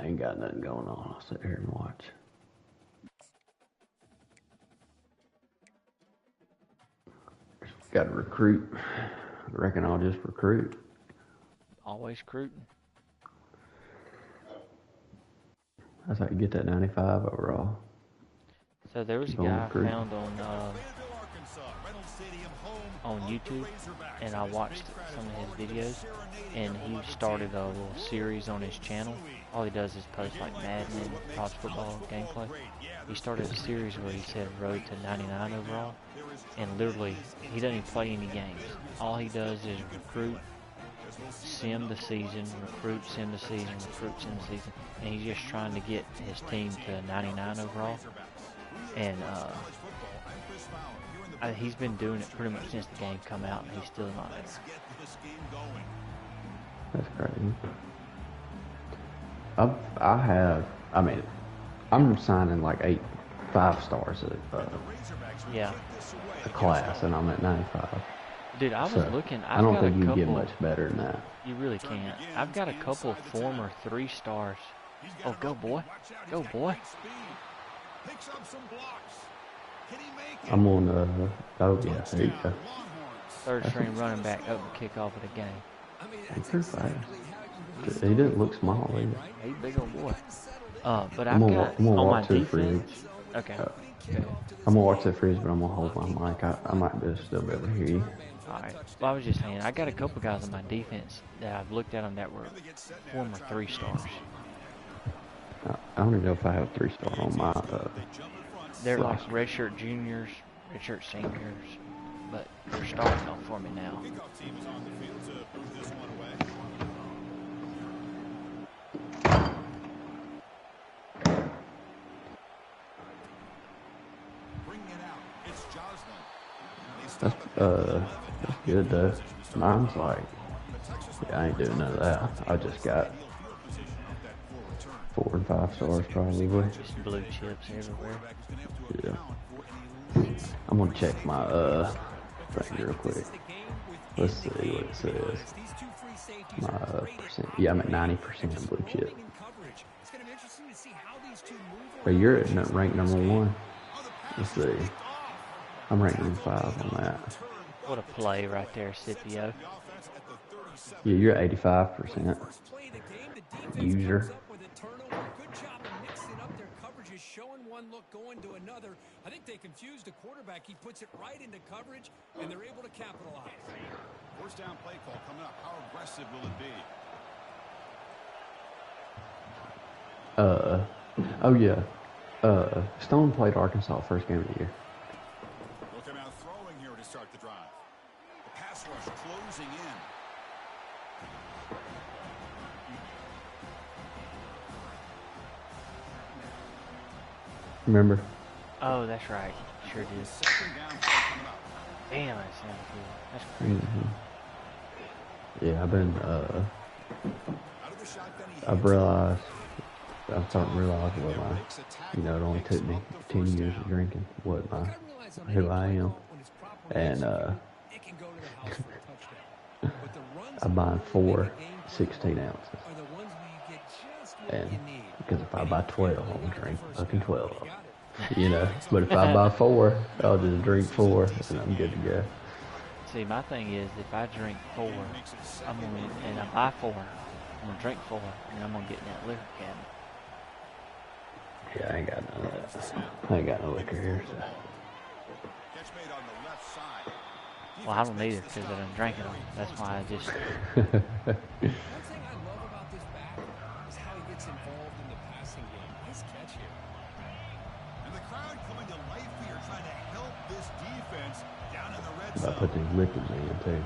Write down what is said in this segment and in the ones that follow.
I ain't got nothing going on. I'll sit here and watch. Got to recruit. I reckon I'll just recruit. Always recruiting. That's how you get that 95 overall. So there was a guy I found on YouTube, and I watched some of his videos, and he started a little series on his channel. All he does is post like Madden and college football gameplay. He started a series where he said road to 99 overall, and literally he doesn't even play any games. All he does is recruit, sim the season, recruit, sim the season, recruit, sim the season, and he's just trying to get his team to 99 overall. And he's been doing it pretty much since the game come out, and he's still not there. That's crazy. I mean, I'm signing like 8 5-stars at a class, and I'm at 95. Dude, I was looking. I don't think you can get much better than that. You really can't. I've got a couple former 3-stars. Oh, go boy. Go boy. I'm on oh yeah, there you go. Third string running back open kickoff of the game. He's pretty fast. He didn't look small either. He's a big old boy. But I'm gonna on my defense. Okay. I'm gonna watch that freeze, but I'm gonna hold my mic. I might still be able to hear you. Alright. Well, I was just saying, I got a couple guys on my defense that I've looked at them that were former 3-stars. I don't even know if I have 3-star on my. They're like redshirt juniors, redshirt seniors, but they're starting off for me now. That's good though. Mine's like, yeah, I ain't doing none of that. I just got 4 and 5 stars probably. Just blue chips everywhere. Yeah. I'm gonna check my thing real quick. Let's see what it says. My percent. Yeah, I'm at 90% blue chip. But you're at rank number 1. Let's see. I'm ranked number 5 on that. What a play right there, Scipio. Yeah, you're at 85%. User. Showing one look going to another. I think they confused the quarterback. He puts it right into coverage, and they're able to capitalize. First down play call coming up. How aggressive will it be? Oh yeah. Stone played Arkansas first game of the year. Look him out throwing here to start the drive. The pass rush closing in. Remember? Oh, that's right. Sure did. Damn, that sounds good. That's crazy. Yeah, I've realized, I'm starting to realize what it only took me 10 years of drinking, who I am. And, I'm buying 4 16 ounces. And because if I buy 12, I'll drink fucking 12 of them. But if I buy 4, I'll just drink 4 and I'm good to go. See, my thing is, if I drink 4, and I buy 4, I'm gonna drink 4, and I'm gonna get in that liquor cabinet. Yeah, I ain't got none of that. I ain't got no liquor here, so. Well, I don't need it because I done drank it all. That's why I just. One thing I love about this back is how he gets involved in the passing game. Nice catch here. And the crowd coming to life here, trying to help this defense down in the red I zone. put these liquids in too.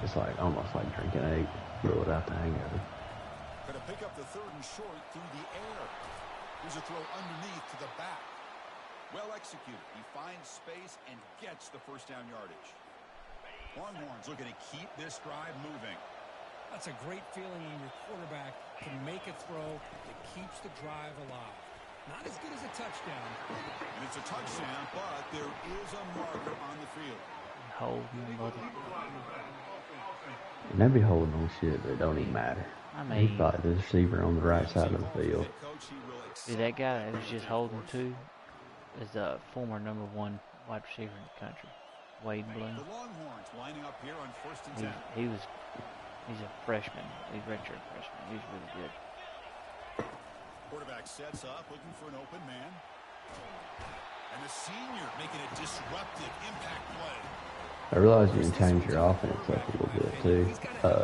It's like almost like drinking egg, but without the hangover. Going to pick up the 3rd and short through the air. Here's a throw underneath to the back. Well executed. He finds space and gets the first down yardage. Longhorns looking to keep this drive moving. That's a great feeling when your quarterback can make a throw that keeps the drive alive. Not as good as a touchdown. And it's a touchdown, but there is a marker on the field. Hold me, buddy. And they be holding on shit that don't even matter. I He's mean, probably the receiver on the right side of the field. dude, that guy that was just holding two is the former #1 wide receiver in the country, Wade Bloom. He's a freshman. He's redshirt freshman. He's really good. Quarterback sets up, looking for an open man. And the senior making a disruptive impact play. I realize you can change your offense up a little bit too.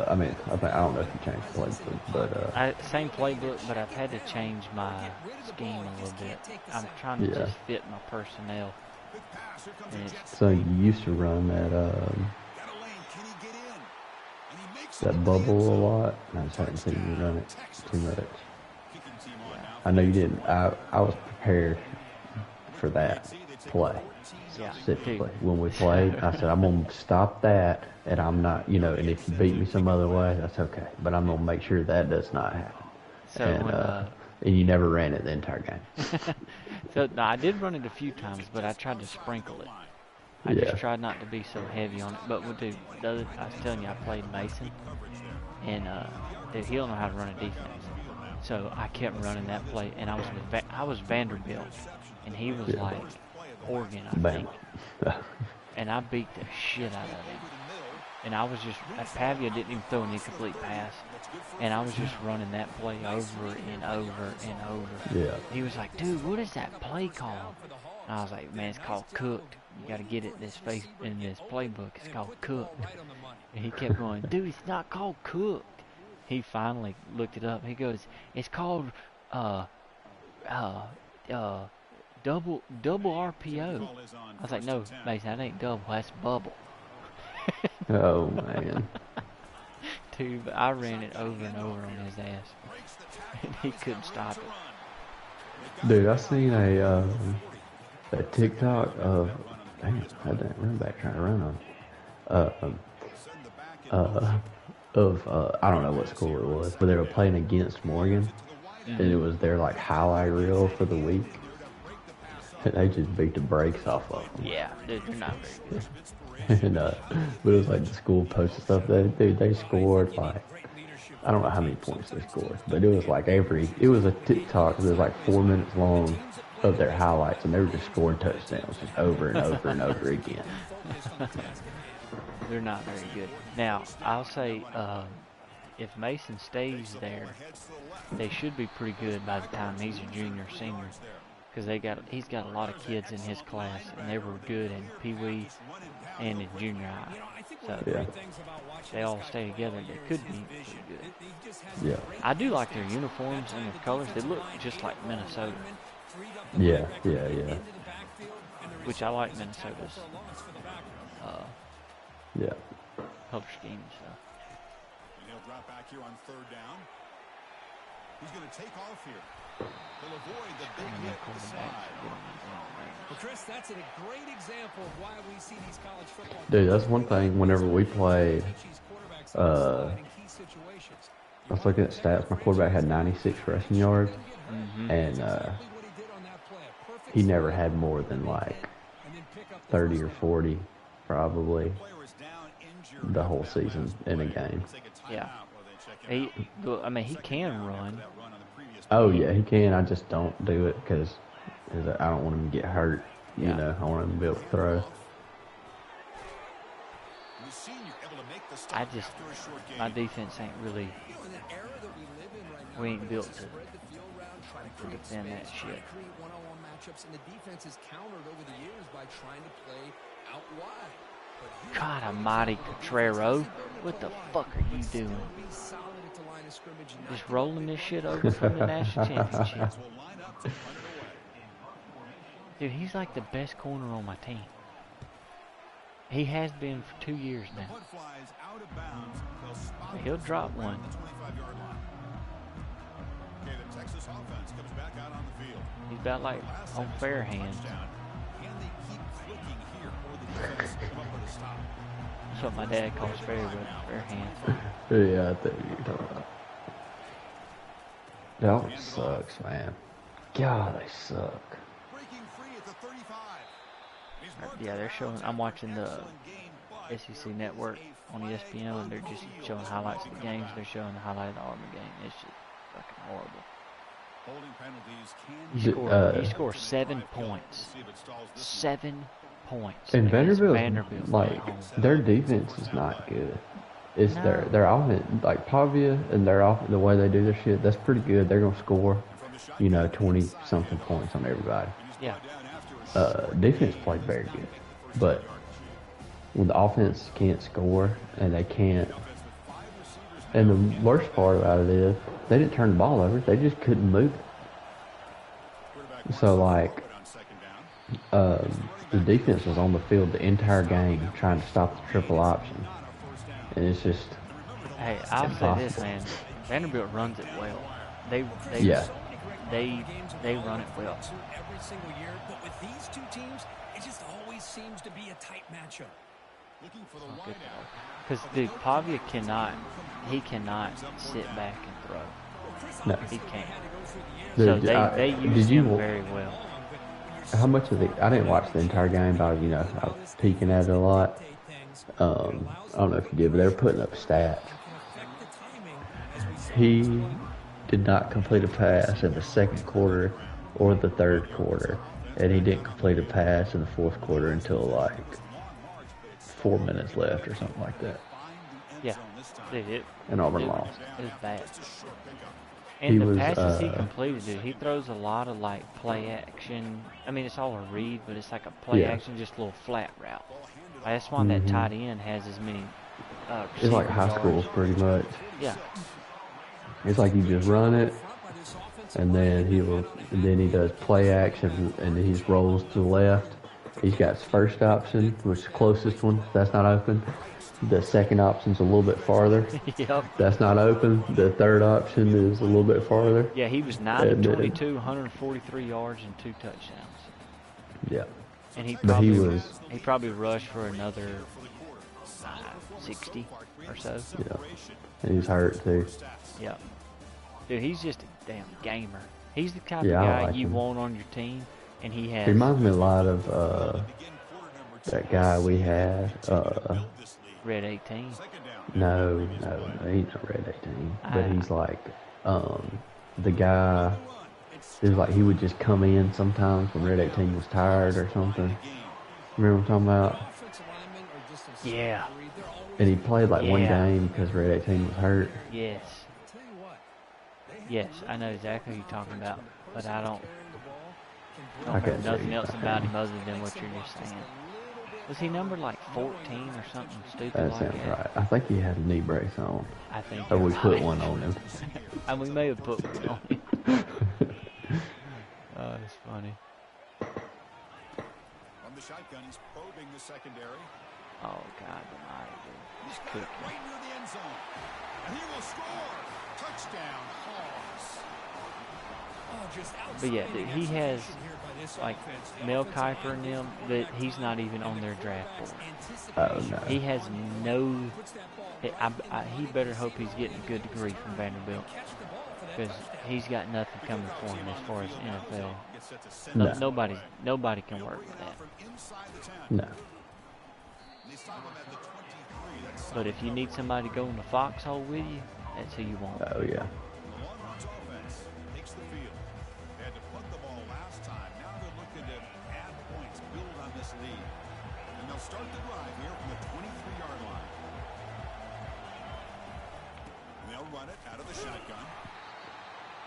I mean, I don't know if you changed the playbook, but same playbook, but I've had to change my scheme a little bit. I'm trying to just fit my personnel. So you used to run that bubble a lot. I just haven't seen you run it too much. I know you didn't. I was prepared for that play. Specifically, when we played, I said, I'm going to stop that, and I'm not, and if you beat me some other way, that's okay. But I'm going to make sure that does not happen. So and you never ran it the entire game. So, no, I did run it a few times, but I tried to sprinkle it. I just tried not to be so heavy on it. But dude, I was telling you, I played Mason, and dude, he don't know how to run a defense. So I kept running that play, and I was Vanderbilt, and he was like Oregon, I think. And I beat the shit out of him. And I was just, Pavia didn't even throw an incomplete pass. And I was just running that play over and over and over. Yeah. He was like, dude, what is that play called? And I was like, man, it's called cooked. You got to get it in this playbook. It's called cooked. And he kept going, dude, it's not called cooked. He finally looked it up. He goes, it's called double RPO. I was like, no, Mason, that ain't double. That's bubble. Oh, man. Dude, but I ran it over and over on his ass. And he couldn't stop it. Dude, I seen a TikTok of, damn, I had that running back trying to run on. I don't know what school it was, but they were playing against Morgan, and it was their like highlight reel for the week. And they just beat the brakes off of them. Yeah, dude, they're not very good. And but it was like the school posted stuff. They scored like, I don't know how many points they scored, but it was like it was a TikTok that was like 4 minutes long of their highlights, and they were just scoring touchdowns just over and over and over again. They're not very good. Now, I'll say, if Mason stays there, they should be pretty good by the time he's a junior, senior, because he's got a lot of kids in his class, and they were good in Pee Wee and in junior high. So they all stay together. They could be pretty good. Yeah. I do like their uniforms and their colors. They look just like Minnesota. Yeah. Which I like Minnesota's color scheme. So. And he'll drop back here on third down. He's going to take off here. He'll avoid the big hit to the side. Well, Chris, that's a great example of why we see these college football. Dude, that's one thing. Whenever we played, I was looking at stats. My quarterback had 96 rushing yards, and he never had more than like 30 or 40, probably, the whole season in a game. Yeah. He can run. Oh, yeah, he can. I just don't do it because I don't want him to get hurt. You know, I want him to be able to throw. My defense ain't really, we ain't built to defend that shit. God almighty, Cotrero, what the fuck are you doing? Just rolling this shit over from the national championship. Dude, he's like the best corner on my team. He has been for 2 years now. He'll drop one. He's about like on fair hands. That's what my dad calls fair hands. Yeah, I think you're talking about. That one sucks, man. God, they suck. Yeah, they're showing. I'm watching the SEC Network on ESPN, and they're just showing highlights of the games. They're showing the highlight of the Auburn game. It's just fucking horrible. He scored 7 points. 7 points. And Vanderbilt like, their defense is not good. It's their offense, like Pavia and the way they do their shit, that's pretty good. They're gonna score, 20-something points on everybody. Yeah. Defense played very good, but when the offense can't score and they can't, and the worst part about it is they didn't turn the ball over. They just couldn't move it. So like, the defense was on the field the entire game trying to stop the triple option. And it's just I'll impossible. say this, man. Vanderbilt runs it well. They run it well. Every single year, but with these two teams, it just always seems to be a tight matchup. Because dude, Pavia cannot sit back and throw. No, he can't. Dude, so they use him very well. How much of I didn't watch the entire game, but I was peeking at it a lot. I don't know if you did, but they were putting up stats. He did not complete a pass in the second quarter or the third quarter, and he didn't complete a pass in the fourth quarter until like 4 minutes left or something like that. Yeah, dude, and Auburn lost. It was bad. And the passes he completed, dude, he throws a lot of like play action. I mean, it's all a read, but it's like a play action, just a little flat route. That's why that tight end has as many. It's like high school, pretty much. Yeah. It's like you just run it, and then he does play action, and he just rolls to the left. He's got his first option, which is the closest one. That's not open. The second option's a little bit farther. Yep. That's not open. The third option is a little bit farther. Yeah, he was 9 of 22, 143 yards and 2 touchdowns. Yeah. And he probably rushed for another 60 or so. Yeah. And he's hurt too. Yeah. Dude, he's just a damn gamer. He's the type of guy you want on your team, and he has. He reminds me a lot of that guy we had. Red 18. No, he's not Red 18. But he's like the guy. It was like he would just come in sometimes when Red 18 was tired or something. Remember what I'm talking about? Yeah. And he played like one game because Red 18 was hurt. Yes. Yes, I know exactly what you're talking about, but I don't know nothing else about him other than what you're just saying. Was he numbered like 14 or something stupid that like sounds that? Right. I think he had a knee brace on. I think. Or we put one on him. And we may have put one on him. Oh, that's funny. From the shotgun, he's probing the secondary. Oh God, dude. Just cooking. Right near the end zone. And he will score. Touchdown, Hawks. But yeah, dude, he has like Mel Kiper and them, but he's not even on their draft board. Oh no. He has no. He better hope he's getting a good degree from Vanderbilt, because he's got nothing coming for him as far as NFL. No. Nobody can work with that. No. But if you need somebody to go in the foxhole with you, that's who you want. Oh yeah. Start the drive here from the 23-yard line. And they'll run it out of the shotgun.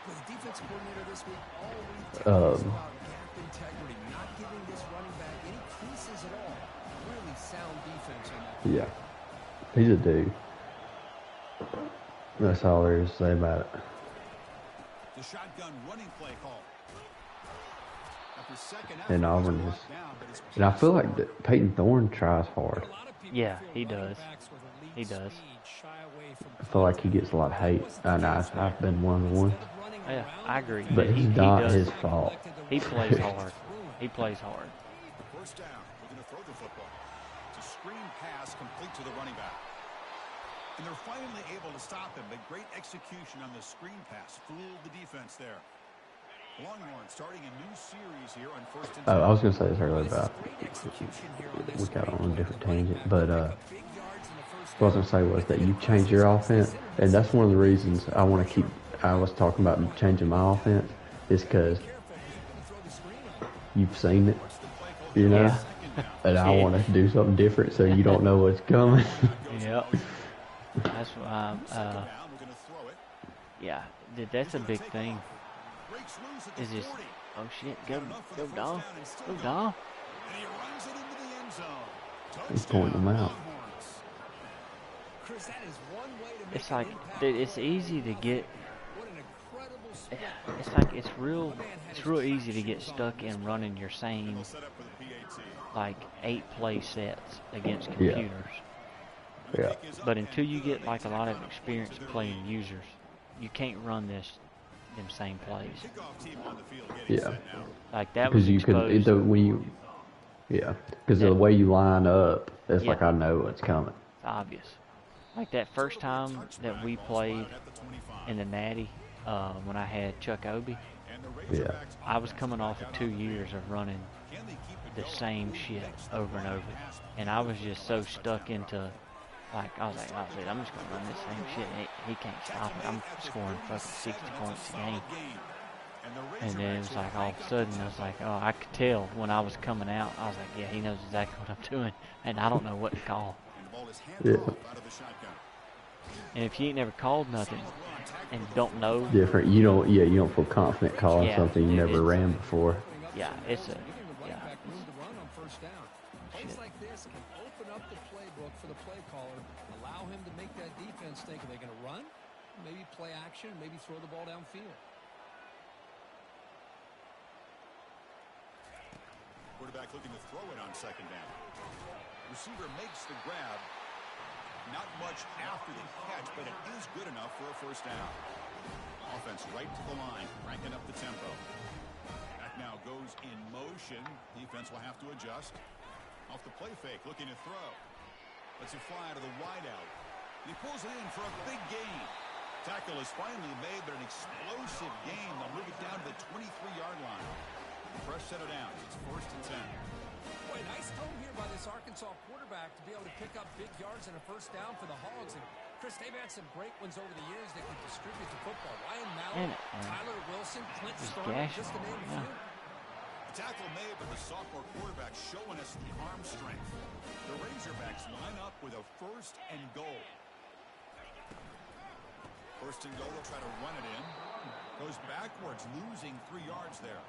With the defense coordinator this week, all week about gap integrity, not giving this running back any creases at all. Really sound defense on that. Yeah. He's a dude. That's all there is to say about it. The shotgun running play call. And Auburn is, and I feel like that Peyton Thorne tries hard. Yeah, he does. He does. I feel like he gets a lot of hate. I know I've been one of the ones. Yeah, I agree. But it's not his fault. He plays hard. He plays hard. First down, we're going to throw the football. It's a screen pass complete to the running back. And they're finally able to stop him, but great execution on the screen pass. Fooled the defense there. Longhorn starting a new series here on 1st and 10. Oh, I was going to say this earlier about we got on a different tangent, but what I was going to say was that you change your offense, and that's one of the reasons I want to keep. I was talking about changing my offense is because you've seen it, you know, Yeah. and I want to do something different so you don't know what's coming. Yep. That's what yeah, that's a big thing. Is this, oh shit, go Dom. Go Dom. He's pointing them out. It's like, it's easy to get, it's like, it's real easy to get stuck in running your same, like, 8-play sets against computers. Yeah. But until you get, like, a lot of experience playing users, you can't run them same plays. Yeah. Like, that was exposed. Because the way you line up, it's like I know what's coming. It's obvious. Like that first time that we played in the Natty, when I had Chuck Obie, yeah, I was coming off of 2 years of running the same shit over and over, and I was just so stuck into, like, I was like, oh, dude, I'm just gonna run this same shit. He can't stop it. I'm scoring fucking 60 points a game. And then it was like, all of a sudden, I was like, oh, I could tell when I was coming out. I was like, yeah, he knows exactly what I'm doing, and I don't know what to call. Yeah. And if you ain't never called nothing and don't know, different. You don't feel confident calling something you never ran before. Yeah, it's a Plays like this can open up the playbook for the play caller, allow him to make that defense think, are they going to run? Maybe play action, maybe throw the ball downfield. Quarterback looking to throw it on 2nd down. Receiver makes the grab. Not much after the catch, but it is good enough for a 1st down. Offense right to the line, cranking up the tempo. Back now goes in motion. Defense will have to adjust. Off the play fake, looking to throw. Lets it fly to the wideout. He pulls it in for a big gain. Tackle is finally made, but an explosive gain. They'll move it down to the 23-yard line. Fresh set of downs. It's 1st and 10. Boy, nice throw here by this Arkansas quarterback to be able to pick up big yards and a 1st down for the Hogs. And Chris, they've had some great ones over the years that can distribute the football. Ryan Mallett, Tyler Wilson, Clint Storm, just to name a few. The tackle made by the sophomore quarterback showing us the arm strength. The Razorbacks line up with a 1st and goal. 1st and goal, they'll try to run it in. Goes backwards, losing 3 yards there.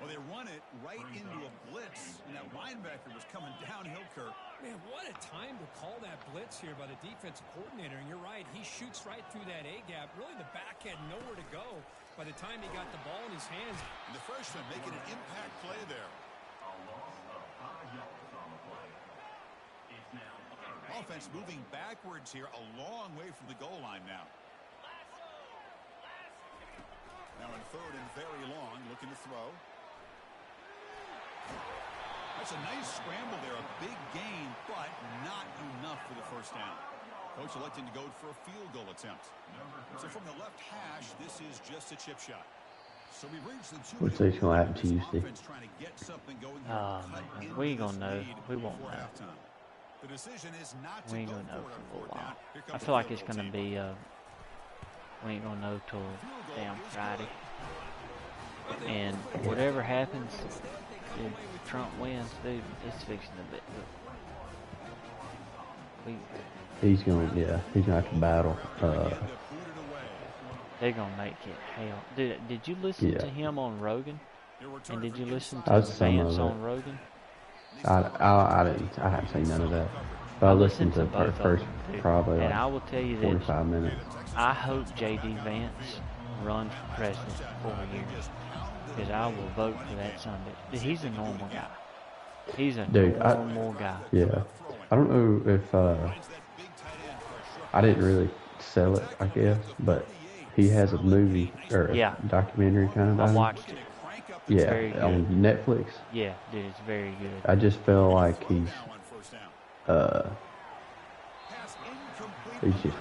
Well, they run it right into a blitz, and that linebacker was coming downhill, Kirk. Man, what a time to call that blitz here by the defensive coordinator. And you're right, he shoots right through that A-gap. Really, the back had nowhere to go by the time he got the ball in his hands. And the freshman making an impact play there. Offense moving backwards here, a long way from the goal line now. Now in 3rd and very long, looking to throw. That's a nice scramble there, a big gain, but not enough for the 1st down. Coach electing to go for a field goal attempt. So from the left hash, this is just a chip shot. So we reached the 2. What's going to happen Tuesday? We ain't gonna know. We won't know. The decision is not we ain't gonna know for a while. I feel like it's gonna be we ain't gonna know till damn Friday. And whatever happens, if Trump wins, dude, it's fixing a bit. He's gonna have to battle. They're gonna make it hell. Did you listen to him on Rogan? And did you listen to Vance on Rogan? I haven't seen none of that. But I listened to the first probably and I will tell you 45 minutes. I hope J.D. Vance runs for president for 4 years, because I will vote for that son of a bitch. He's a normal guy. He's a normal guy. Yeah. I don't know if I didn't really sell it, I guess, but he has a movie or a documentary kind of. I watched it. Yeah, on Netflix. Yeah, dude, it's very good. I just feel like he's just,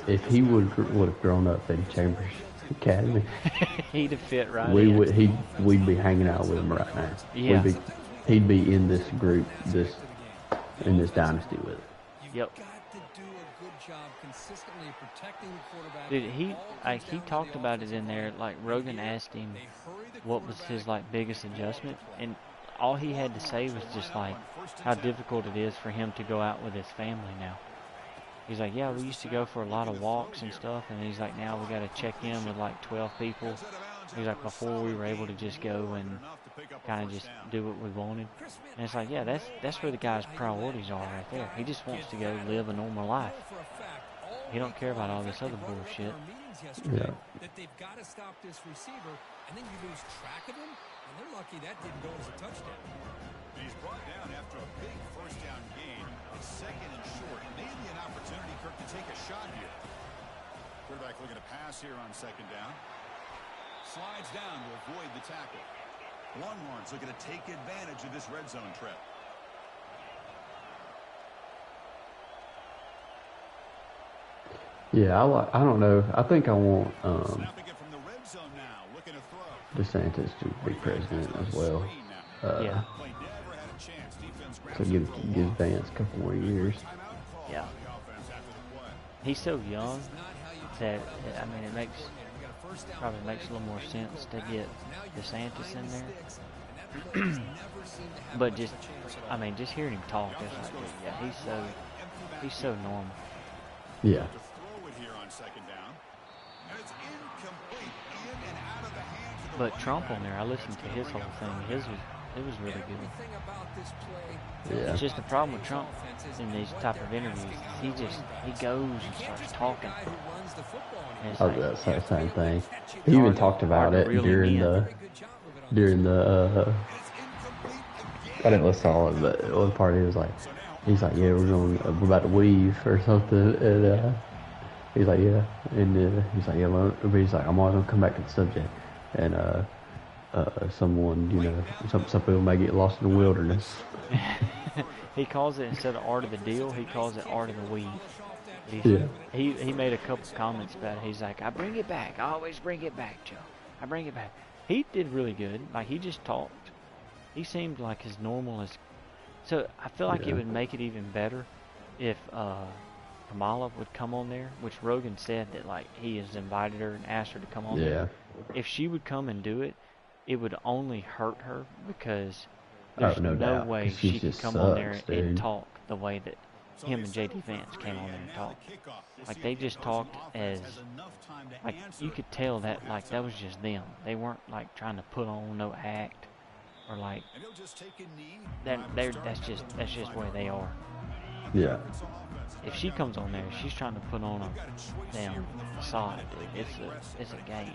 if he would have grown up in Chambers, Academy. He'd have fit right We in. would we'd be hanging out with him right now. Yeah. He'd be in this group, in this dynasty with us. Yep. Dude, he talked about it in there. Like Rogan asked him what was his like biggest adjustment, and all he had to say was just like how difficult it is for him to go out with his family now. He's like, yeah, we used to go for a lot of walks and stuff, and he's like, now we got to check in with like 12 people. He's like, before we were able to just go and kind of just do what we wanted. And it's like, yeah, that's where the guy's priorities are right there. He just wants to go live a normal life. He don't care about all this other bullshit. Yeah. That they've got to stop this receiver, and then you lose track of him, and they're lucky that didn't go as a touchdown. He's brought down after a big first down gain. It's second and short. Maybe an opportunity, Kirk, to take a shot here. Quarterback looking to pass here on second down. Slides down to avoid the tackle. Longhorns looking to take advantage of this red zone trip. Yeah, I don't know. I think I want Snapping it from the red zone now, looking to throw. DeSantis to be president as well. Yeah. Play never had a chance. Defense So give Vance a couple more years. Yeah. He's so young that, I mean, it probably makes a little more sense to get DeSantis in there. But just hearing him talk, it's like, yeah, he's so normal. Yeah. But Trump on there, I listened to his whole thing. It was really good. Yeah. It's just the problem with Trump in these type of interviews. He goes and starts talking. I was about to say the same thing. He even talked about it during the I didn't listen to all of it, but one part he's like, yeah, we're about to weave or something, and he's like, yeah, and he's like, yeah, well, but he's like, I'm always gonna come back to the subject, and someone, you know, some people may get lost in the wilderness. He calls it, instead of art of the deal, he calls it art of the weave. Yeah. He made a couple comments about it. He's like, I bring it back. I always bring it back, Joe. I bring it back. He did really good. Like, he just talked. He seemed like as normal as... So, I feel like it would make it even better if Kamala would come on there, which Rogan said that, like, he has invited her and asked her to come on there. If she would come and do it, it would only hurt her because there's no way she could come on there and talk the way that him and J.D. Vance came on there and talked. Like, they just talked as, like, you could tell that, like, that was just them. They weren't, like, trying to put on no act or, like, that's just where they are. Yeah. If she comes on there, she's trying to put on a damn facade, dude. It's a game.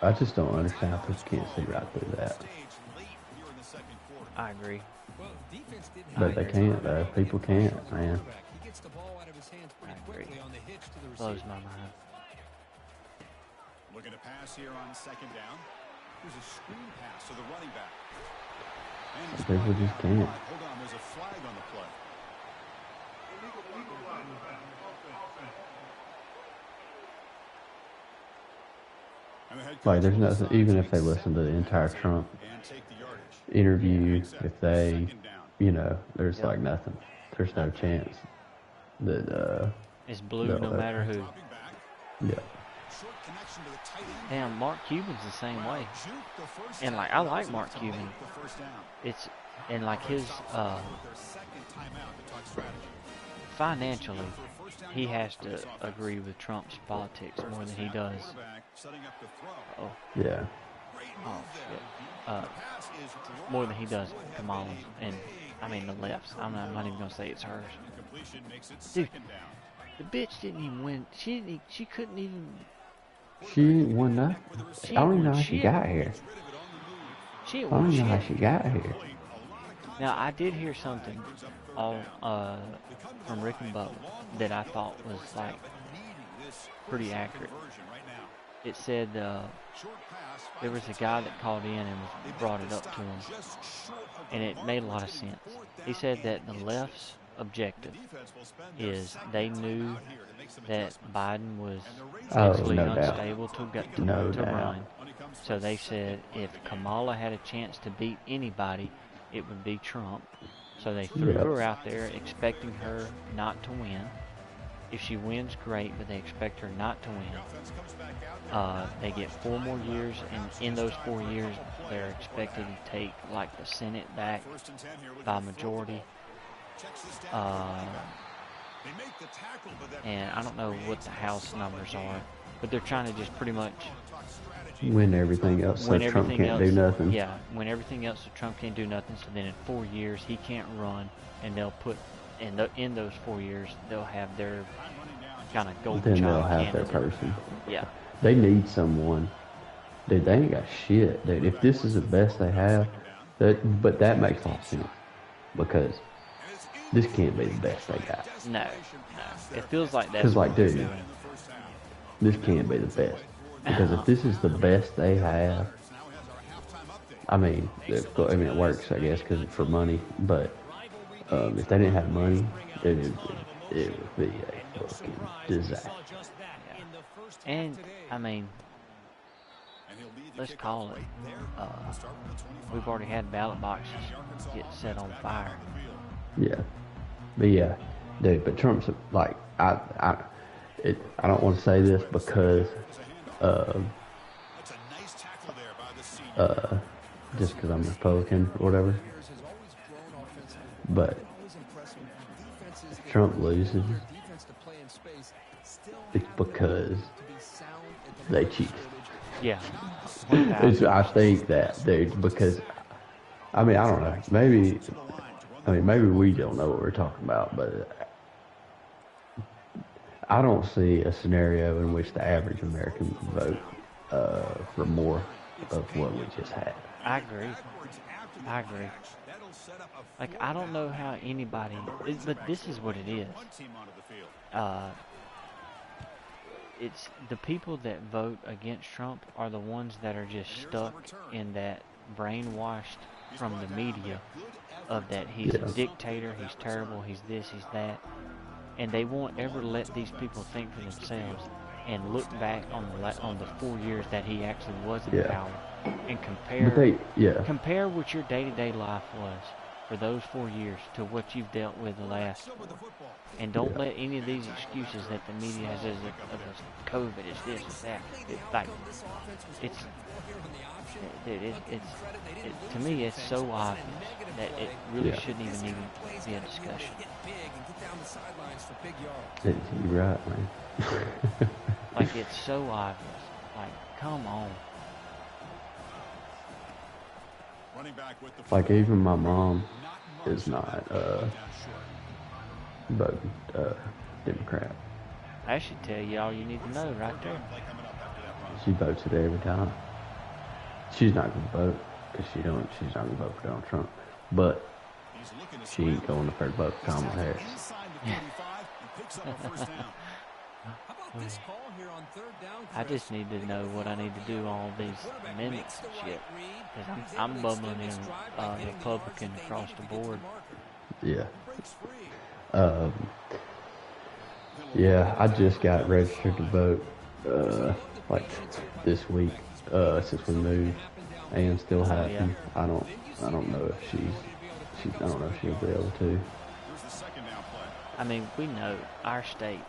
I just don't understand how people can't see right through that. I agree. But they can't, though. People can't, man. I agree. Blows my mind. Looking to pass here on second down. There's a screen pass to the running back. People just can't. Hold on, there's a flag on the play. Like, there's nothing, even if they listen to the entire Trump interview, if they, you know, there's like nothing. There's no chance that, it's blue no matter who. Yeah. Damn, Mark Cuban's the same way. And, like, I like Mark Cuban. And, like, his, financially, he has to agree with Trump's politics more than he does. Oh. Yeah. Oh, shit. More than he does Kamala and, I mean, the left's. I'm not even going to say it's hers. Dude, the bitch didn't even win. She couldn't even... She didn't win nothing. I don't even know how she got here. I don't know how she got here. Now, I did hear something from Rick and Bubba that I thought was, like, pretty accurate. It said there was a guy that called in and brought it up to him, and it made a lot of sense. He said that the left's objective is they knew that Biden was Oh, mentally no doubt. unstable to No to doubt. run. So they said if Kamala had a chance to beat anybody, it would be Trump. So they threw Yep. her out there expecting her not to win. If she wins, great, but they expect her not to win. They get 4 more years, and in those 4 years, they're expected to take like the Senate back by majority. And I don't know what the House numbers are, but they're trying to just pretty much Win everything else, so Trump can't do nothing. Yeah, win everything else, so Trump can't do nothing. So then in 4 years, he can't run, and they'll put in those 4 years, they'll have their kind of golden Then they'll child have their candidate. person. Yeah. They need someone. Dude, they ain't got shit. Dude, if this is the best they have, but that makes a lot of sense. Because this can't be the best they got. No. It feels like that's Because, like, what they're dude, doing. this can't be the best. Because if this is the best they have, I mean, it works, I guess, because it's for money. But if they didn't have money, it would be a fucking disaster. Yeah. And, I mean, let's call it. We've already had ballot boxes get set on fire. Yeah. But yeah, dude, but Trump's like, I don't want to say this because just because I'm a Republican or whatever, but if Trump loses, it's because they cheated. Yeah. I think that, dude, because, I mean, I don't know, maybe we don't know what we're talking about, but I don't see a scenario in which the average American would vote for more of what we just had. I agree. Like, I don't know how anybody, but this is what it is. It's the people that vote against Trump are the ones that are just stuck in that brainwashed from the media of that he's a dictator, he's terrible, he's this, he's that. And they won't ever let these people think for themselves and look back on the 4 years that he actually was in power and compare what your day-to-day life was for those 4 years to what you've dealt with the last. And don't let any of these excuses that the media has as COVID, it's this, it's that. To me, it's so obvious that it really shouldn't even need to be a discussion. You're right, man. Like, it's so obvious. Like, come on. Like, even my mom is not voting Democrat. I should tell you all you need to know right there. She votes it every time. She's not going to vote because she's not going to vote for Donald Trump. But she ain't going to vote for Kamala Harris. I just need to know what I need to do on all these amendments and shit. Because I'm bubbling in Republican across the board. Yeah. Yeah, I just got registered to vote like this week since we moved, and still haven't. I don't know if I don't know if she'll be able to. I mean, we know our state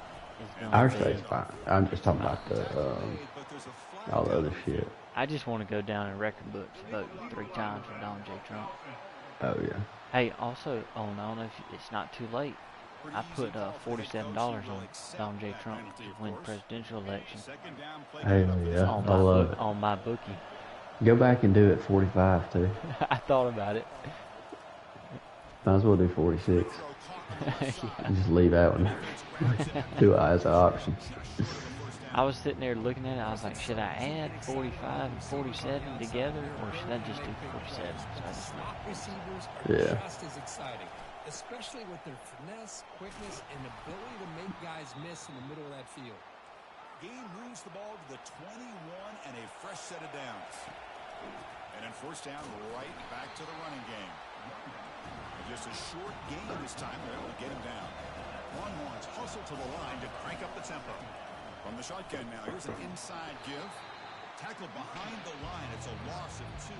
is going Our state's fine. I'm just talking about all the other shit. I just want to go down in record books voting 3 times for Donald J. Trump. Oh yeah. Hey, also, I don't know if it's not too late. I put $47 on Donald J. Trump to win the presidential election. Hell yeah, I love it. On my bookie. Go back and do it 45 too. I thought about it. Might as well do 46. Yeah. Just leave out one. Do it as an option. I was sitting there looking at it. I was like, should I add 45 and 47 together, or should I just do 47? So I just yeah. Just as exciting, especially with their finesse, quickness, and ability to make guys miss in the middle of that field. Game moves the ball to the 21 and a fresh set of downs. And then first down, right back to the running game. Just a short gain this time. They're able to get him down. Longhorns hustle to the line to crank up the tempo. From the shotgun now, here's an inside give. Tackled behind the line. It's a loss of 2.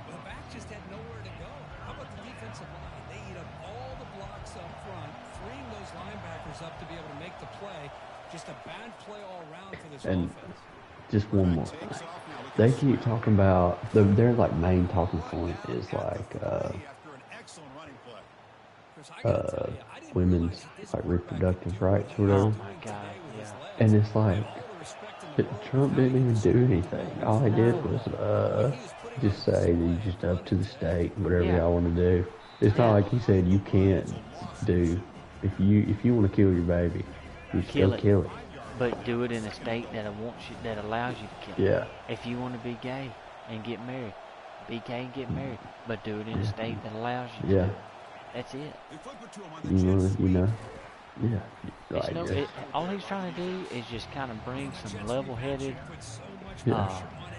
Well, the back just had nowhere to go. How about the defensive line? They eat up all the blocks up front, freeing those linebackers up to be able to make the play. Just a bad play all around for this offense. Just one more thing. They keep talking about their like main talking point is like women's like reproductive rights or whatever. Oh my God, yeah. And it's like Trump didn't even do anything. All he did was just say that you just up to the state, whatever y'all want to do. It's not like he said you can't do if you want to kill your baby, you still kill it. But do it in a state that allows you to kill it. Yeah. If you want to be gay and get married, be gay and get married. But do it in a state that allows you to. Yeah. That's it. You know. Yeah. Like, all he's trying to do is just kind of bring some level-headed,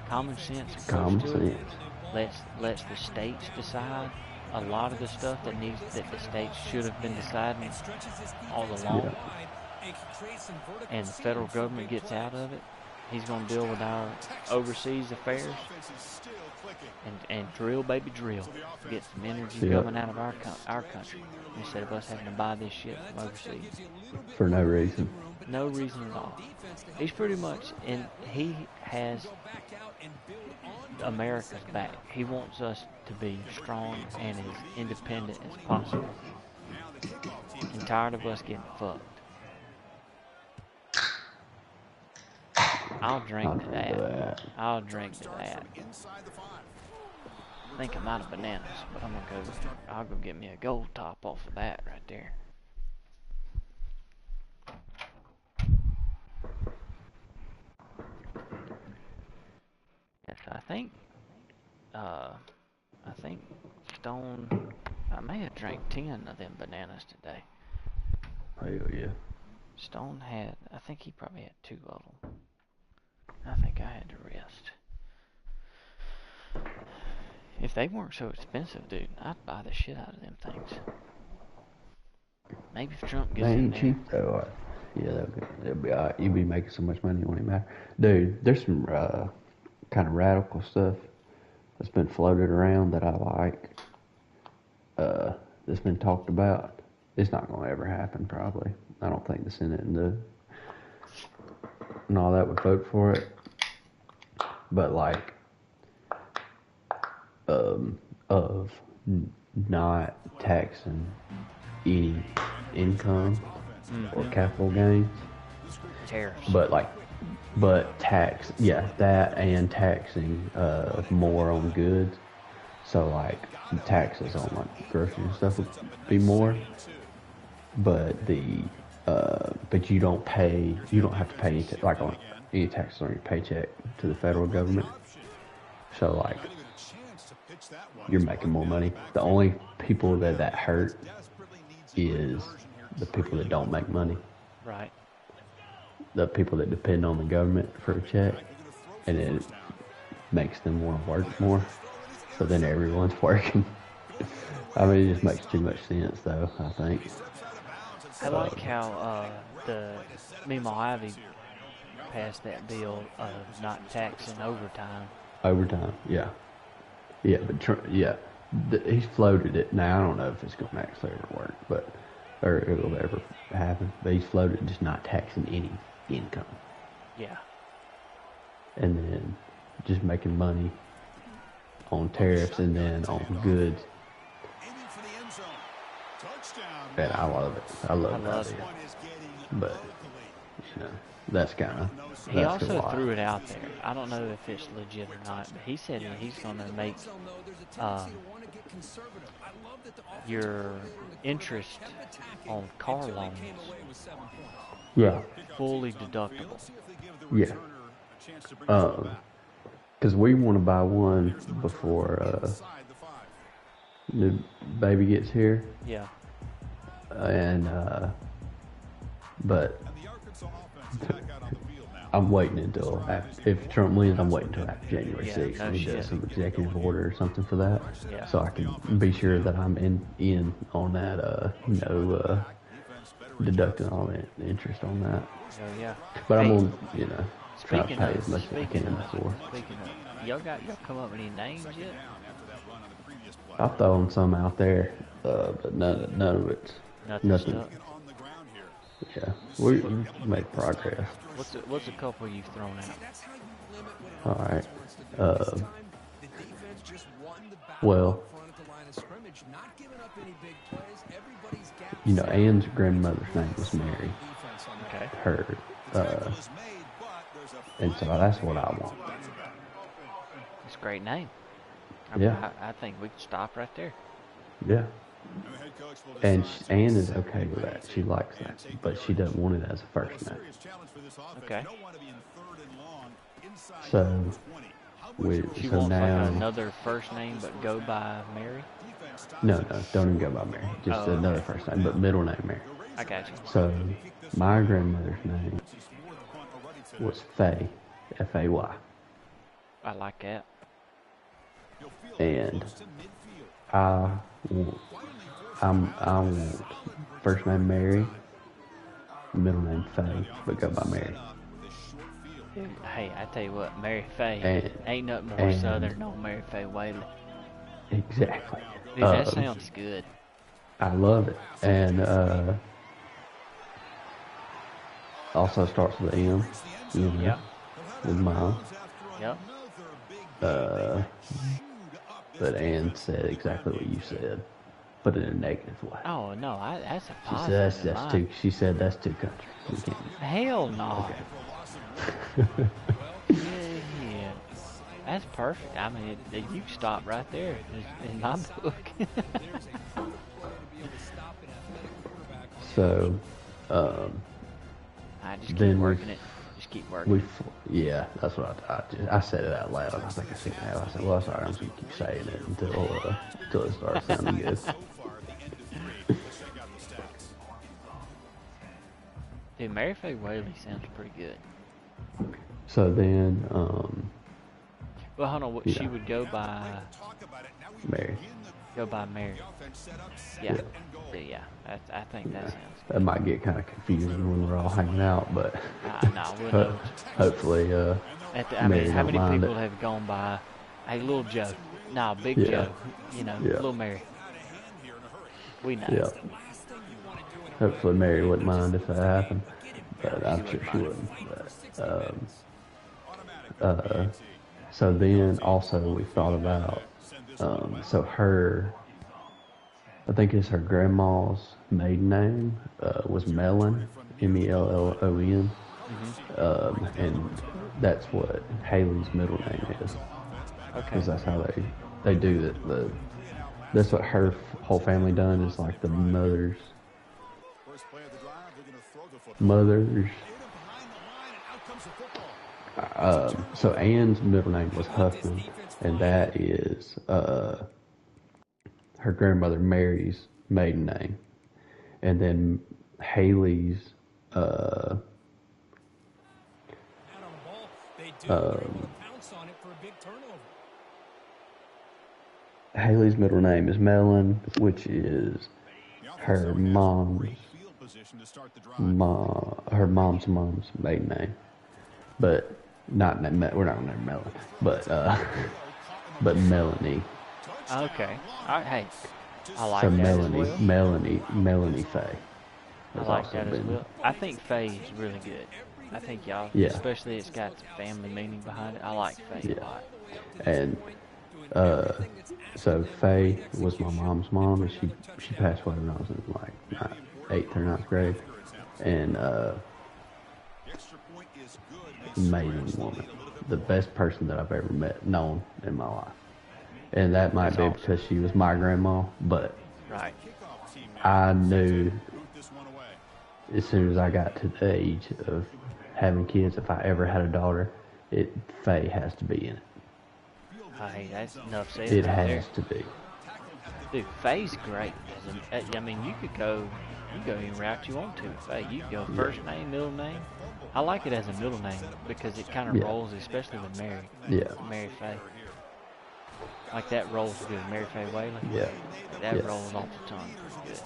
common sense. Common to sense. It. Lets the states decide a lot of the stuff that the states should have been deciding all along. Yeah. And the federal government gets out of it. He's going to deal with our overseas affairs and drill, baby, drill. Get some energy coming out of our country instead of us having to buy this shit from overseas. For no reason. No reason at all. He's pretty much, he has America's back. He wants us to be strong and as independent as possible. And tired of us getting fucked. I'll drink to that. I'll drink to that. I think I'm out of bananas, but I'll go get me a gold top off of that right there. Yes, I think Stone, I may have drank 10 of them bananas today. Hell yeah. Stone I think he probably had 2 of them. I think I had to rest. If they weren't so expensive, dude, I'd buy the shit out of them things. Maybe if Trump gets in there. They ain't cheap though. Yeah, they'll be alright. You'll be making so much money it won't even matter. Dude, there's some kind of radical stuff that's been floated around that I like. That's been talked about. It's not going to ever happen, probably. I don't think the Senate and all that would vote for it. But like, of not taxing any income or capital gains. Tariffs. But tax, that and taxing more on goods. So like taxes on like groceries and stuff would be more. But but you don't have to pay any taxes on your paycheck to the federal government. So like you're making more money. The only people that hurt is the people that don't make money. Right. The people that depend on the government for a check, and it makes them want to work more. So then everyone's working. I mean, it just makes too much sense, though, I think. I like how Meemaw Ivy passed that bill of not taxing overtime. Overtime, yeah. Yeah, but he's floated it. Now, I don't know if it's going to actually ever work, or it'll ever happen. But he's floated just not taxing any income. Yeah. And then just making money on tariffs and then on goods. And I love it. I love it. But, that's kind of... He also threw it out there. I don't know if it's legit or not, but he said that he's going to make your interest on car loans fully deductible. Yeah. Because we want to buy one before the baby gets here. Yeah. And but I'm waiting until if Trump wins, I'm waiting until after January 6th. no when he shit. does some executive order or something for that, Yeah. so I can be sure that I'm in on that. Deducting all the interest on that. Oh yeah. But Hey, I'm gonna, try to speaking pay of, as much as I can before. y'all come up with any names yet? I'll throw them some out there, but none of it's Nothing nothing. stuck. Yeah, we make progress. What's a couple you've thrown out? All right. Well, Ann's grandmother's name was Mary. Okay. Her, and so that's what I want. It's a great name. Yeah. I think we can stop right there. Yeah. And Ann is okay with that. She likes that, but she doesn't want it as a first name. Okay. So, She so wants now, like another first name, but go by Mary. no, don't even go by Mary. Just another okay. first name, but middle name Mary. I got you. So, my grandmother's name was Faye, F-A-Y, I like that. and I want, I want first name Mary, middle name Faye, but go by Mary. Dude, hey, I tell you what, Mary Faye ain't nothing more and- southern than Mary Faye Whaley. Exactly. Dude, that sounds good. I love it, and also starts with M, Yeah. with mom. Yep. But Ann said exactly what you said, but in a negative way. Oh no, that's a She positive. said that's too. She said that's too country. We can't. Hell no. Okay. Yeah. That's perfect. I mean, you stop right there in my book. So, I just keep then working it. Just keep working. Yeah, that's what I said it out loud. I think I said it out. I said, well, sorry, I'm just gonna keep saying it until it starts sounding good. Dude, Mary Faye Whaley sounds pretty good. So then, Well, hold on. She would go by Mary. Mary. Yeah. Yeah. I think that sounds good. That might get kind of confusing when we're all hanging out, but No, we'll know. hopefully, Mary how don't many mind people it. have gone by, hey, little Joe? No, Big Yeah. Joe. Yeah. Little Mary. We know. Yeah. Hopefully Mary wouldn't mind if that happened, but I'm sure she wouldn't. But, so then also we thought about, so I think it's her grandma's maiden name was Mellon, Mellon, and that's what Haley's middle name is. Okay. Because that's how they do it. That's what her whole family done is like the mother's. So Ann's middle name was Huffman, and that is her grandmother Mary's maiden name, and then Haley's Haley's middle name is Mellon, which is her mom's mom's maiden name, but we're not gonna name Mellon, but Melanie. Okay. All right. Hey, I like So that Melanie, as well. Melanie Faye. I like that as well. I think Faye is really good. I think y'all, especially it's got family meaning behind it. I like Faye a lot. And so Faye was my mom's mom, and she passed away when I was in like 8th or 9th grade, and amazing woman, the best person that I've ever known in my life, and that might be because she was my grandma, but right. I knew as soon as I got to the age of having kids, if I ever had a daughter, Faye has to be in it. Hey, that's enough said. It right has there. to be. Dude, Faye's great. I mean, you could go any route you want to with Faye. You could go first name, middle name. I like it as a middle name because it kind of rolls, especially with Mary. Yeah. Mary Faye. Like that rolls good. Mary Faye Whaley. Yeah. That rolls off the tongue pretty good.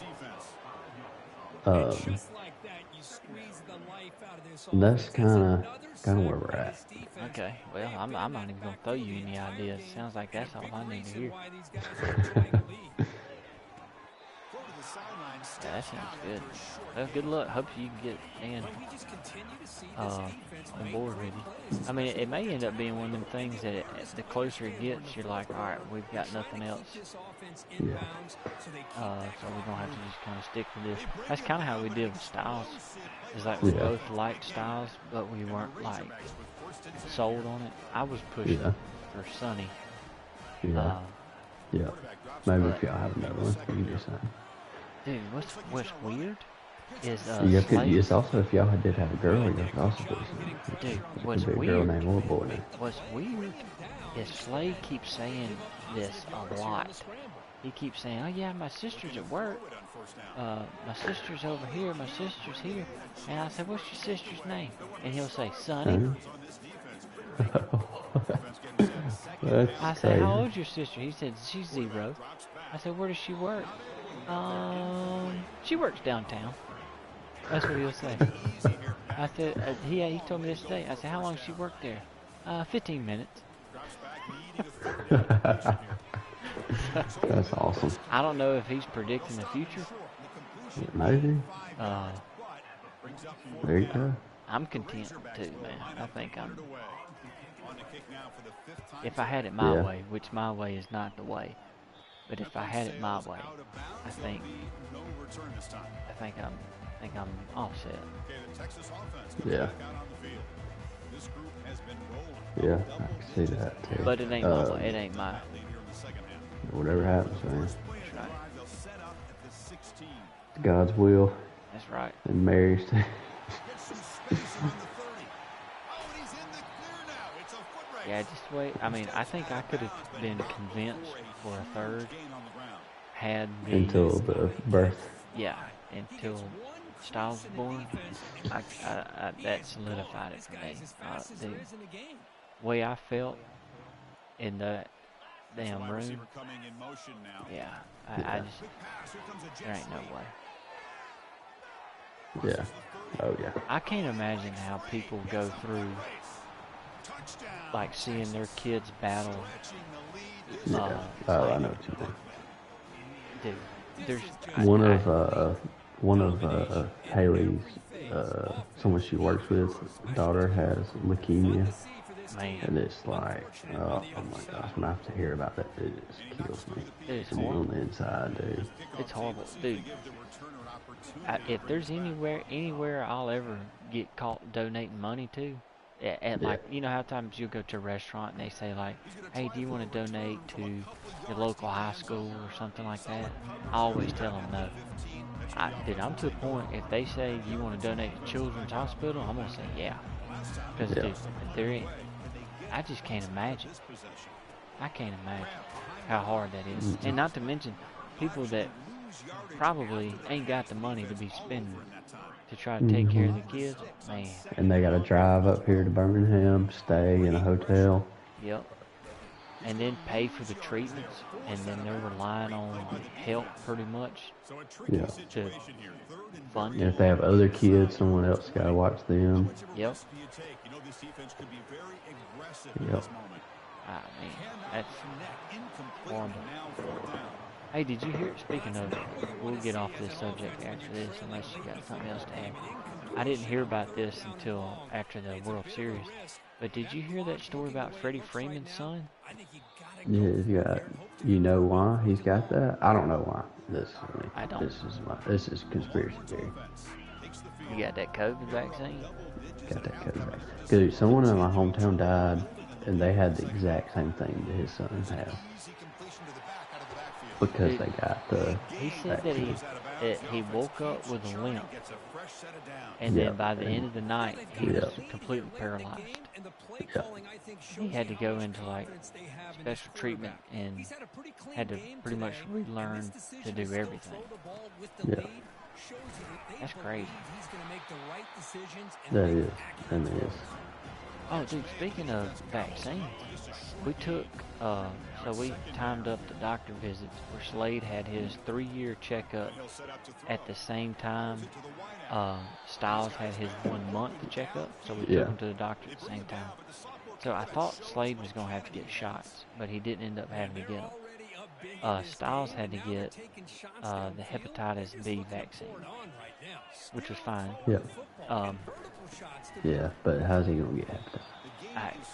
That's kind of where we're at. Okay, well, I'm not even gonna throw you any ideas. Sounds like that's all I need to hear. Yeah, that sounds good. Well, good luck. Hope you can get Dan on board with you. I mean, it may end up being one of them things that the closer it gets, you're like, all right, we've got nothing else. Yeah. So we're gonna have to just kind of stick with this. That's kind of how we did with Styles. It's like we both liked Styles, but we weren't like sold on it. I was pushing for Sonny. Yeah. Maybe if y'all have another one, you can do something. Dude, what's weird is it's also if y'all did have a girl, you could also put some. Dude, what's weird? Girl name or boy name. What's weird is Slade keeps saying this a lot. He keeps saying, "Oh yeah, my sister's at work. My sister's over here. My sister's here." And I said, "What's your sister's name?" And he'll say, "Sonny." I said, "How old's your sister?" He said, "She's 0." I said, "Where does she work?" She works downtown. That's what he'll say. I said, he told me this today. I said, "How long does she work there?" 15 minutes. That's awesome. I don't know if he's predicting the future. Maybe. There you go. I'm content too, man. I think I'm. If I had it my way, which my way is not the way, but if I had it my way, I think I'm all set. Yeah. Yeah, I can see that too. But it ain't my way. It ain't my. Whatever happens, man. That's right. It's God's will. That's right. And Mary's. Yeah, just wait. I mean, I think I could have been convinced for a third had the... Until the birth. Yeah, until Styles was born. That solidified it for me. The way I felt in that damn room. Yeah, I just... There ain't no way. Yeah. Oh, yeah. I can't imagine how people go through... like seeing their kids battle. Yeah. I know what you mean. Dude, there's one of Haley's someone she works with, daughter has leukemia. Man. And it's like, oh my gosh, when I have to hear about that, it just kills me. It's horrible. On the inside, dude. It's horrible, dude. If there's anywhere I'll ever get caught donating money to, like, you know how times you'll go to a restaurant and they say like, "Hey, do you want to donate to your local high school or something like that?" I always tell them no. Dude, I'm to the point, if they say you want to donate to Children's Hospital, I'm going to say yeah. Because, dude, there ain't, I just can't imagine. I can't imagine how hard that is. And not to mention people that probably ain't got the money to be spending to try to take care of the kids, man. And they got to drive up here to Birmingham, stay in a hotel. Yep. And then pay for the treatments, and then they're relying on help pretty much to fund it. And if they have other kids, someone else got to watch them. Yep. Yep. I mean, that's horrible. Hey, did you hear, speaking of, we'll get off this subject after this unless you got something else to add. I didn't hear about this until after the World Series, but did you hear that story about Freddie Freeman's son? Yeah, he's got, you know why he's got that? I don't know why. I don't. This is conspiracy theory. You got that COVID vaccine? Got that COVID vaccine. Dude, someone in my hometown died, and they had the exact same thing that his son had. because they got the He said that he woke up with a limp, and yeah, then by the and end of the night he was completely paralyzed. yeah, He had to go into like special treatment and had to pretty much relearn to do everything. yeah. That's crazy. That is, and it is. Oh, dude, speaking of vaccines, we took, so we timed up the doctor visits where Slade had his 3-year checkup at the same time. Styles had his 1 month checkup, so we took him to the doctor at the same time. So I thought Slade was going to have to get shots, but he didn't end up having to get them. Styles had to get the hepatitis B vaccine, which was fine. Yeah. Um, Yeah, but how's he gonna get hepatitis?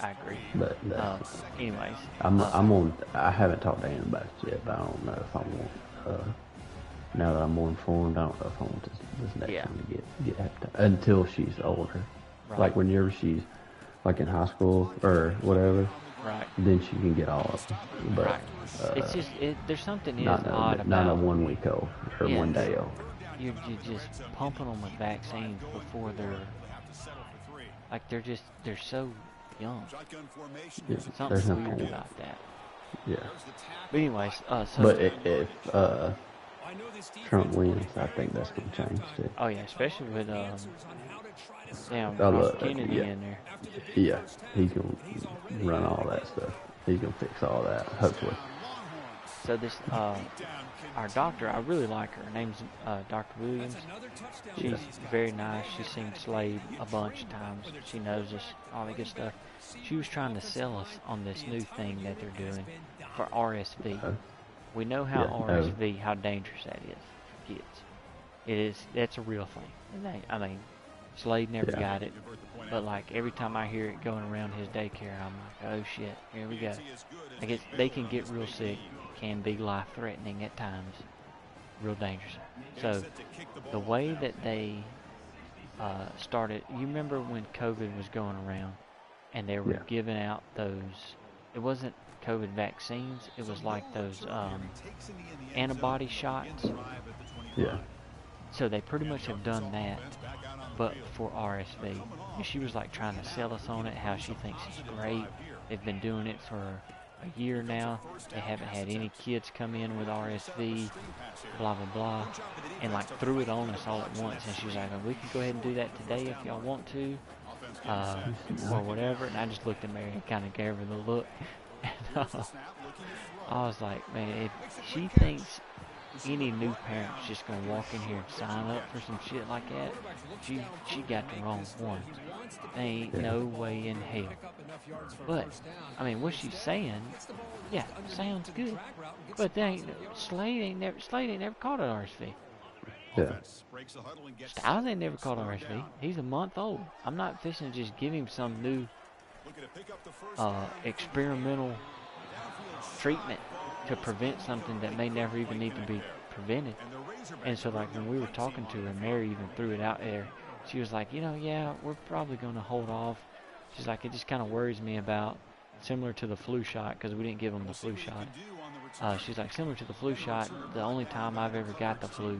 I agree. But that's Anyways, I'm on. I haven't talked to him about it yet, but I don't know if I want. Now that I'm more informed, I don't know if I want this next one to get hepatitis until she's older. Right. Like whenever she's like in high school or whatever. Right. Then she can get all of them. But right. It's just there's something odd about not a 1 week old or 1 day old. You're just pumping them with vaccines before they're like they're so young. Yeah, Something weird about that. Yeah. But anyways, but if Trump wins, I think that's gonna change too. Oh yeah, especially with Kennedy in there. Yeah, he's gonna run all that stuff. He's gonna fix all that, hopefully. So this, our doctor, I really like her. Her name's Dr. Williams. She's very nice. She's seen Slade a bunch of times. She knows us, all that good stuff. She was trying to sell us on this new thing that they're doing for RSV. We know how RSV, how dangerous that is for kids. That's a real thing. I mean, Slade never got it, but like every time I hear it going around his daycare, I'm like, oh shit, here we go. I guess they can get real sick, can be life-threatening at times, real dangerous. So the way that they started, you remember when COVID was going around and they were giving out those, it wasn't COVID vaccines, it was like those antibody shots. Yeah. So they pretty much have done that, but for RSV. And she was like trying to sell us on it, how she thinks it's great. They've been doing it for a year now. They haven't had any kids come in with RSV, blah, blah, blah. And like threw it on us all at once. And she was like, oh, we can go ahead and do that today if y'all want to, or whatever. And I just looked at Mary and kind of gave her the look. And I was like, man, if she thinks any new parent's just gonna walk in here and sign up for some shit like that, she got the wrong one. There ain't no way in hell. But I mean, what she's saying, sounds good. But Slade ain't never caught an RSV. Yeah. Styles ain't never caught RSV. He's a month old. I'm not fishing to just give him some new experimental treatment to prevent something that may never even need to be prevented. And so like when we were talking to her, Mary even threw it out there. She was like, we're probably going to hold off. She's like, it just kind of worries me about, similar to the flu shot, because we didn't give them the flu shot. She's like, similar to the flu shot, the only time I've ever got the flu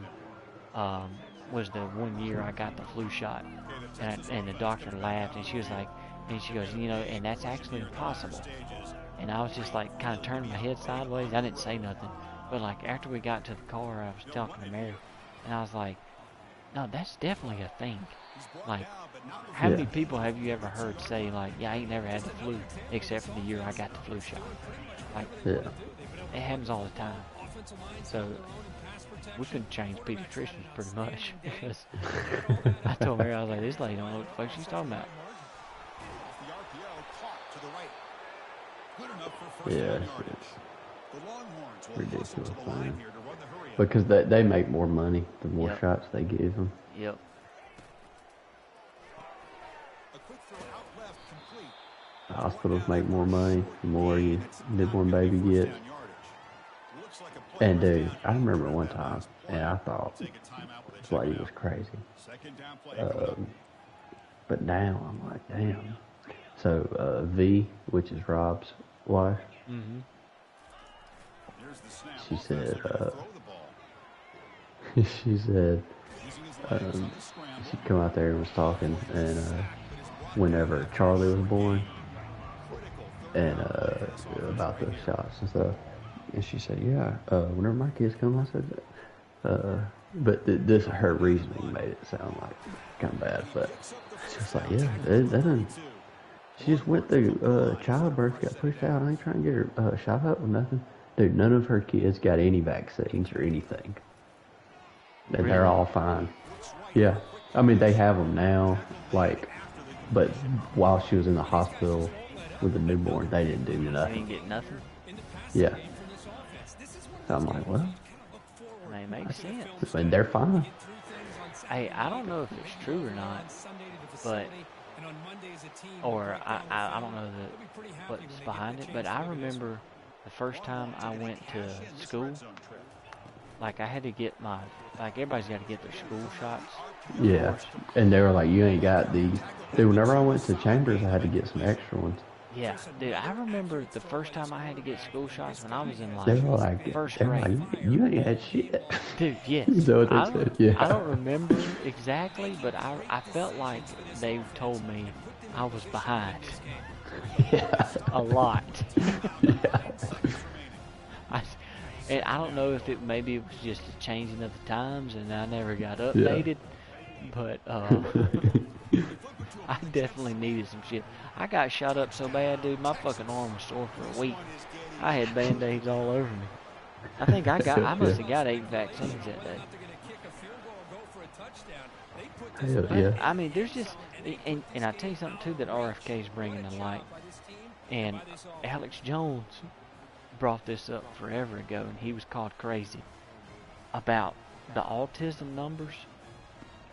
was the 1 year I got the flu shot. And the doctor laughed, and she was like, and she goes, and that's actually impossible. And I was just like kind of turning my head sideways. I didn't say nothing. But like after we got to the car, I was talking to Mary. And I was like, no, that's definitely a thing. Like, how many people have you ever heard say like, I ain't never had the flu except for the year I got the flu shot? Like, it happens all the time. So we couldn't change pediatricians pretty much. Because I told Mary, I was like, this lady don't know what the fuck she's talking about. Yeah, it's ridiculous, man. Because they make more money the more shots they give them. Yep. The hospitals make more money the more your newborn baby gets. And dude, I remember one time, and I thought this lady was crazy. But now I'm like, damn. So V, which is Rob's wife, she said, she said, she come out there and was talking, and whenever Charlie was born, and about the shots and stuff, and she said, yeah, whenever my kids come, I said, but this her reasoning made it sound like kind of bad, but it's just like, yeah, that doesn't. She just went through childbirth, got pushed out. I ain't trying to get her shot up with nothing. Dude, none of her kids got any vaccines or anything. And they're all fine. Yeah. I mean, they have them now, like, but while she was in the hospital with the newborn, they didn't do They nothing. didn't get nothing. Yeah. So I'm like, well, I mean, it makes sense. and they're fine. Hey, I don't know if it's true or not, but or I don't know what's behind it, but I remember the first time I went to school, like I had to get like everybody's got to get their school shots. Yeah. And they were like, you ain't got these. Dude, whenever I went to Chambers, I had to get some extra ones. Yeah, dude, I remember the first time I had to get school shots when I was in They like were like, first they were grade. like, you ain't had shit. Dude, yes. You know what they said? Yeah. I don't remember exactly, but I felt like they told me I was behind Yeah. a lot. Yeah. And I don't know if maybe it was just a changing of the times and I never got updated, but I definitely needed some shit. I got shot up so bad, dude, my fucking arm was sore for a week. I had Band-Aids all over me. I think I must have got 8 vaccines that day. Hell But, yeah. I mean, there's just, and I tell you something too that RFK is bringing to light, and Alex Jones brought this up forever ago, and he was called crazy about the autism numbers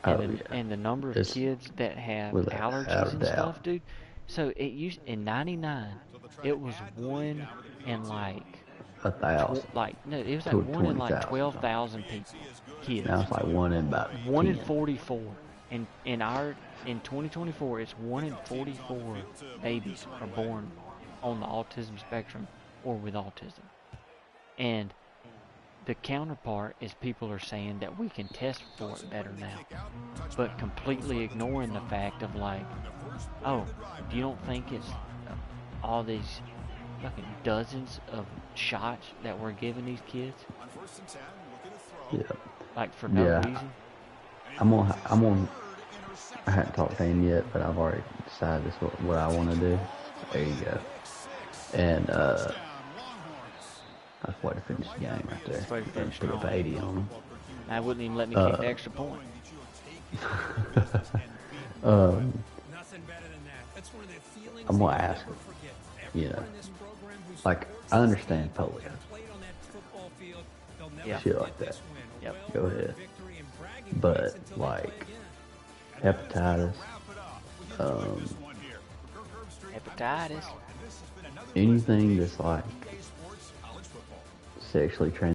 and the number of kids that have allergies and stuff, dude. So it used in '99, it was 1 in like 1,000. no, it was like 1 in like 12,000 people, kids. Now it's like 1 in about 1 in 10. 44. In 2024, it's 1 in 44 babies are born on the autism spectrum or with autism. And the counterpart is people are saying that we can test for it better now, but completely ignoring the fact of like, oh, you don't think it's all these fucking dozens of shots that we're giving these kids? Yeah. Like for no reason? I haven't talked to him yet, but I've already decided this what I want to do. There you go. And I just wait to finish the game right there. Just wait to finish Put up 80 on them. I wouldn't even let me kick the extra point. I'm gonna ask him. You know, like I understand polio. Yeah. Shit like that. Yep. Go ahead. But like hepatitis, Hepatitis. anything that's like sexually transmitted